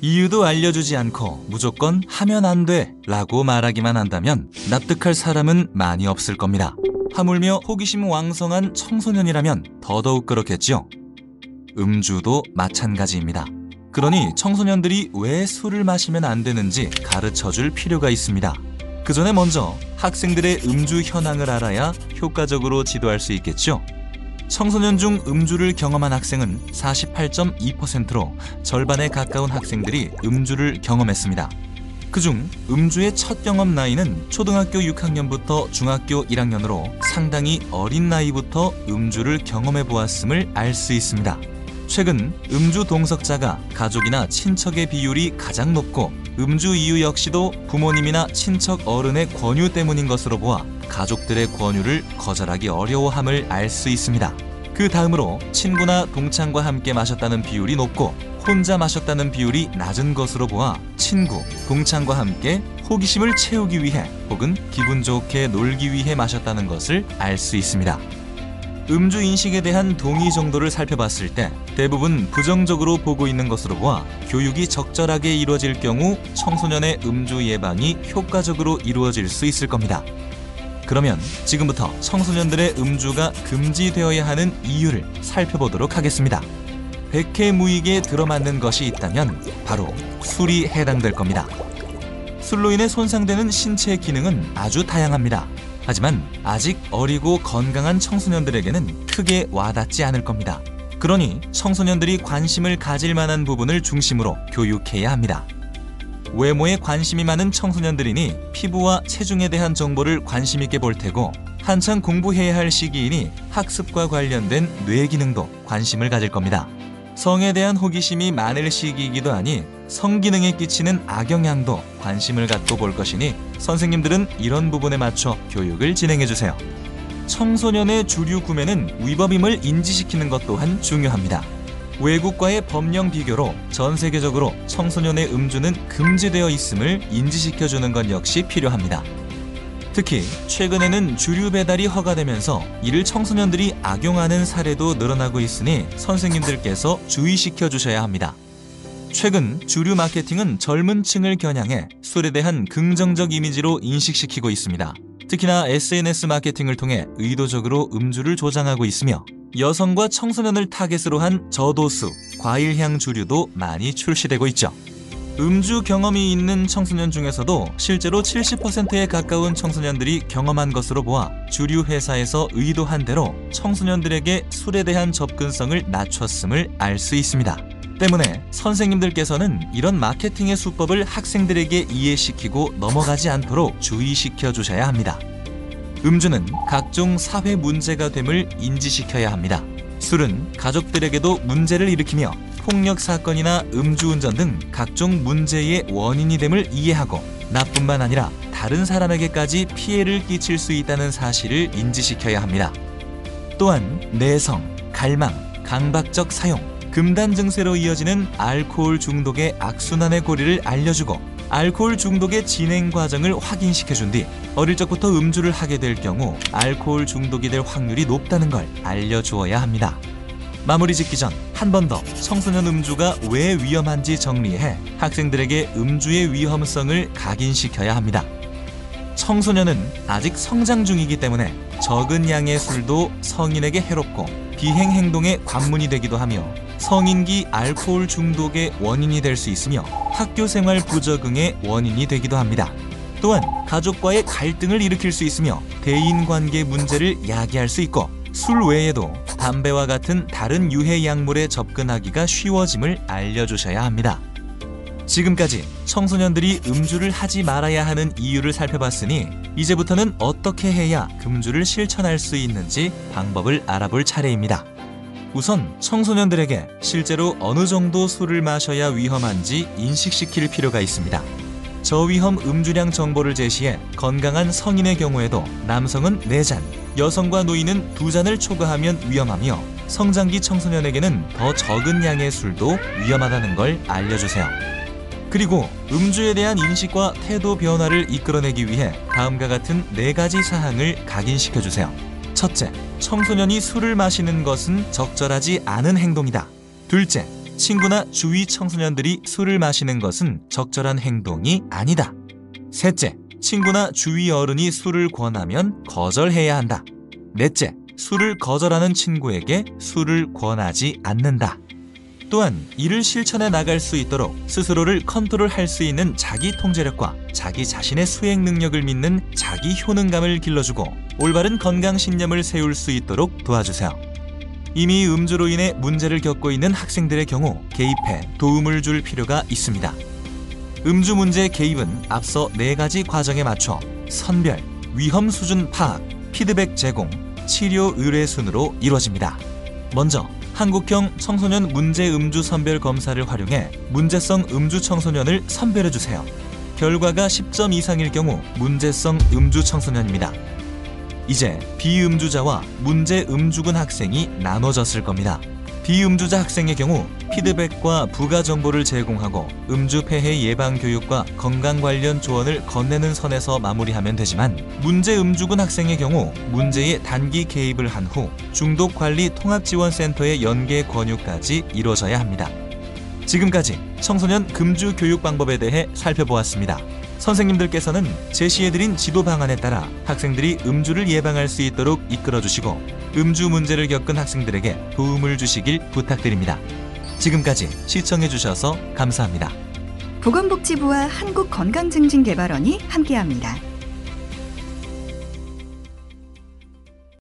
이유도 알려주지 않고 무조건 하면 안 돼 라고 말하기만 한다면 납득할 사람은 많이 없을 겁니다. 하물며 호기심 왕성한 청소년이라면 더더욱 그렇겠죠. 음주도 마찬가지입니다. 그러니 청소년들이 왜 술을 마시면 안 되는지 가르쳐줄 필요가 있습니다. 그 전에 먼저 학생들의 음주 현황을 알아야 효과적으로 지도할 수 있겠죠. 청소년 중 음주를 경험한 학생은 48.2%로 절반에 가까운 학생들이 음주를 경험했습니다. 그중 음주의 첫 경험 나이는 초등학교 6학년부터 중학교 1학년으로 상당히 어린 나이부터 음주를 경험해 보았음을 알 수 있습니다. 최근 음주 동석자가 가족이나 친척의 비율이 가장 높고 음주 이유 역시도 부모님이나 친척 어른의 권유 때문인 것으로 보아 가족들의 권유를 거절하기 어려워함을 알 수 있습니다. 그 다음으로 친구나 동창과 함께 마셨다는 비율이 높고 혼자 마셨다는 비율이 낮은 것으로 보아 친구, 동창과 함께 호기심을 채우기 위해 혹은 기분 좋게 놀기 위해 마셨다는 것을 알 수 있습니다. 음주 인식에 대한 동의 정도를 살펴봤을 때 대부분 부정적으로 보고 있는 것으로 보아 교육이 적절하게 이루어질 경우 청소년의 음주 예방이 효과적으로 이루어질 수 있을 겁니다. 그러면 지금부터 청소년들의 음주가 금지되어야 하는 이유를 살펴보도록 하겠습니다. 백해무익에 들어맞는 것이 있다면 바로 술이 해당될 겁니다. 술로 인해 손상되는 신체 기능은 아주 다양합니다. 하지만 아직 어리고 건강한 청소년들에게는 크게 와닿지 않을 겁니다. 그러니 청소년들이 관심을 가질 만한 부분을 중심으로 교육해야 합니다. 외모에 관심이 많은 청소년들이니 피부와 체중에 대한 정보를 관심 있게 볼 테고 한창 공부해야 할 시기이니 학습과 관련된 뇌 기능도 관심을 가질 겁니다. 성에 대한 호기심이 많을 시기이기도 하니 성기능에 끼치는 악영향도 관심을 갖고 볼 것이니 선생님들은 이런 부분에 맞춰 교육을 진행해주세요. 청소년의 주류 구매는 위법임을 인지시키는 것 또한 중요합니다. 외국과의 법령 비교로 전 세계적으로 청소년의 음주는 금지되어 있음을 인지시켜주는 것 역시 필요합니다. 특히 최근에는 주류 배달이 허가되면서 이를 청소년들이 악용하는 사례도 늘어나고 있으니 선생님들께서 주의시켜 주셔야 합니다. 최근 주류 마케팅은 젊은 층을 겨냥해 술에 대한 긍정적 이미지로 인식시키고 있습니다. 특히나 SNS 마케팅을 통해 의도적으로 음주를 조장하고 있으며 여성과 청소년을 타겟으로 한 저도수, 과일향 주류도 많이 출시되고 있죠. 음주 경험이 있는 청소년 중에서도 실제로 70%에 가까운 청소년들이 경험한 것으로 보아 주류 회사에서 의도한 대로 청소년들에게 술에 대한 접근성을 낮췄음을 알 수 있습니다. 때문에 선생님들께서는 이런 마케팅의 수법을 학생들에게 이해시키고 넘어가지 않도록 주의시켜 주셔야 합니다. 음주는 각종 사회 문제가 됨을 인지시켜야 합니다. 술은 가족들에게도 문제를 일으키며 폭력 사건이나 음주운전 등 각종 문제의 원인이 됨을 이해하고 나뿐만 아니라 다른 사람에게까지 피해를 끼칠 수 있다는 사실을 인지시켜야 합니다. 또한 내성, 갈망, 강박적 사용, 금단 증세로 이어지는 알코올 중독의 악순환의 고리를 알려주고 알코올 중독의 진행 과정을 확인시켜준 뒤 어릴 적부터 음주를 하게 될 경우 알코올 중독이 될 확률이 높다는 걸 알려주어야 합니다. 마무리 짓기 전 한 번 더 청소년 음주가 왜 위험한지 정리해 학생들에게 음주의 위험성을 각인시켜야 합니다. 청소년은 아직 성장 중이기 때문에 적은 양의 술도 성인에게 해롭고 비행 행동의 관문이 되기도 하며 성인기 알코올 중독의 원인이 될 수 있으며 학교 생활 부적응의 원인이 되기도 합니다. 또한 가족과의 갈등을 일으킬 수 있으며 대인관계 문제를 야기할 수 있고 술 외에도 담배와 같은 다른 유해 약물에 접근하기가 쉬워짐을 알려주셔야 합니다. 지금까지 청소년들이 음주를 하지 말아야 하는 이유를 살펴봤으니 이제부터는 어떻게 해야 금주를 실천할 수 있는지 방법을 알아볼 차례입니다. 우선 청소년들에게 실제로 어느 정도 술을 마셔야 위험한지 인식시킬 필요가 있습니다. 저위험 음주량 정보를 제시해 건강한 성인의 경우에도 남성은 4잔, 여성과 노인은 2잔을 초과하면 위험하며 성장기 청소년에게는 더 적은 양의 술도 위험하다는 걸 알려주세요. 그리고 음주에 대한 인식과 태도 변화를 이끌어내기 위해 다음과 같은 4가지 사항을 각인시켜주세요. 첫째, 청소년이 술을 마시는 것은 적절하지 않은 행동이다. 둘째, 친구나 주위 청소년들이 술을 마시는 것은 적절한 행동이 아니다. 셋째, 친구나 주위 어른이 술을 권하면 거절해야 한다. 넷째, 술을 거절하는 친구에게 술을 권하지 않는다. 또한 이를 실천해 나갈 수 있도록 스스로를 컨트롤할 수 있는 자기 통제력과 자기 자신의 수행 능력을 믿는 자기 효능감을 길러주고 올바른 건강 신념을 세울 수 있도록 도와주세요. 이미 음주로 인해 문제를 겪고 있는 학생들의 경우 개입해 도움을 줄 필요가 있습니다. 음주 문제 개입은 앞서 4가지 과정에 맞춰 선별, 위험 수준 파악, 피드백 제공, 치료 의뢰 순으로 이루어집니다. 먼저 한국형 청소년 문제 음주 선별 검사를 활용해 문제성 음주 청소년을 선별해주세요. 결과가 10점 이상일 경우 문제성 음주 청소년입니다. 이제 비음주자와 문제 음주군 학생이 나눠졌을 겁니다. 비음주자 학생의 경우 피드백과 부가 정보를 제공하고 음주 폐해 예방 교육과 건강 관련 조언을 건네는 선에서 마무리하면 되지만 문제 음주군 학생의 경우 문제에 단기 개입을 한 후 중독 관리 통합지원센터의 연계 권유까지 이루어져야 합니다. 지금까지 청소년 금주 교육 방법에 대해 살펴보았습니다. 선생님들께서는 제시해드린 지도 방안에 따라 학생들이 음주를 예방할 수 있도록 이끌어주시고 음주 문제를 겪은 학생들에게 도움을 주시길 부탁드립니다. 지금까지 시청해주셔서 감사합니다. 보건복지부와 한국건강증진개발원이 함께합니다.